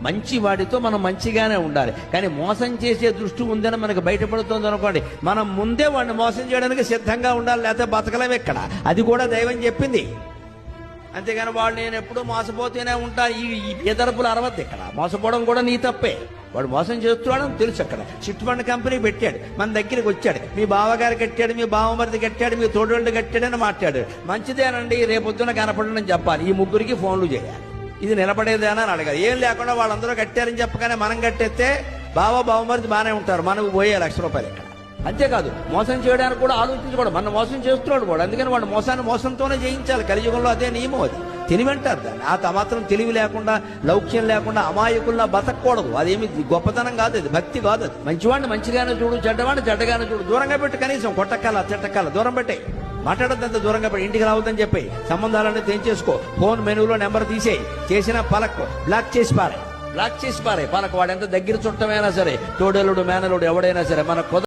మంచి వాడితో మనం మంచిగానే ఉండాలి. కానీ మోసం చేసే దృష్టి ఉందని మనకు బయటపడుతుంది అనుకోండి, మనం ముందే వాడిని మోసం చేయడానికి సిద్ధంగా ఉండాలి, లేకపోతే బతకలేము ఇక్కడ. అది కూడా దైవం చెప్పింది. అంతేగాని వాడు నేను ఎప్పుడూ మోసపోతూనే ఉంటా, ఈ ఎదరపులు అరవద్దు. ఇక్కడ మోసపోవడం కూడా నీ తప్పే. వాడు మోసం చేస్తున్నాడని తెలుసు. అక్కడ చిట్ ఫండ్ కంపెనీ పెట్టాడు, మన దగ్గరికి వచ్చాడు, మీ బావగారు కట్టాడు, మీ బావమరిది కట్టాడు, మీ తోడోళ్ళు కట్టాడని మాట్లాడాడు. మంచిదేనండి, రేపొద్దున కనపడని చెప్పాలి. ఈ ముగ్గురికి ఫోన్లు చేయాలి. ఇది నిలబడేదేనా అని అడగాలి. ఏం లేకుండా వాళ్ళందరూ కట్టారని చెప్పగానే మనం కట్టేస్తే బావమరిది బాగానే ఉంటారు, మనకు పోయే ₹1,00,000 ఇక్కడ. అంతేకాదు మోసం చేయడానికి కూడా ఆలోచించకూడదు. మన మోసం చేస్తున్నాడు వాడు, అందుకని వాడు మోసాన్ని మోసంతోనే జయించాలి. కలియుగంలో అదే నియమం. అది తెలివంటారు దాన్ని. ఆ మాత్రం తెలివి లేకుండా, లౌక్యం లేకుండా అమాయకుల్లా బతకూడదు. అదేమి గొప్పతనం కాదు, అది భక్తి కాదు. అది మంచివాడిని మంచిగానే చూడు, చెడ్డవాడిని చెడ్డగానే చూడు. దూరంగా పెట్టి, కనీసం కొట్టక్కల తిట్టక్కల దూరం పెట్టే. మాట్లాడద్దంత దూరంగా పెట్టి, ఇంటికి రావద్దని చెప్పి సంబంధాలన్నీ తెంచేసుకో. ఫోన్ మెనూలో నెంబర్ తీసేయి, చేసిన పలక్ బ్లాక్ చేసి పారే. పలక వాడు ఎంత దగ్గర చుట్టమైనా సరే, తోడేలుడు మేనలుడు ఎవడైనా సరే మన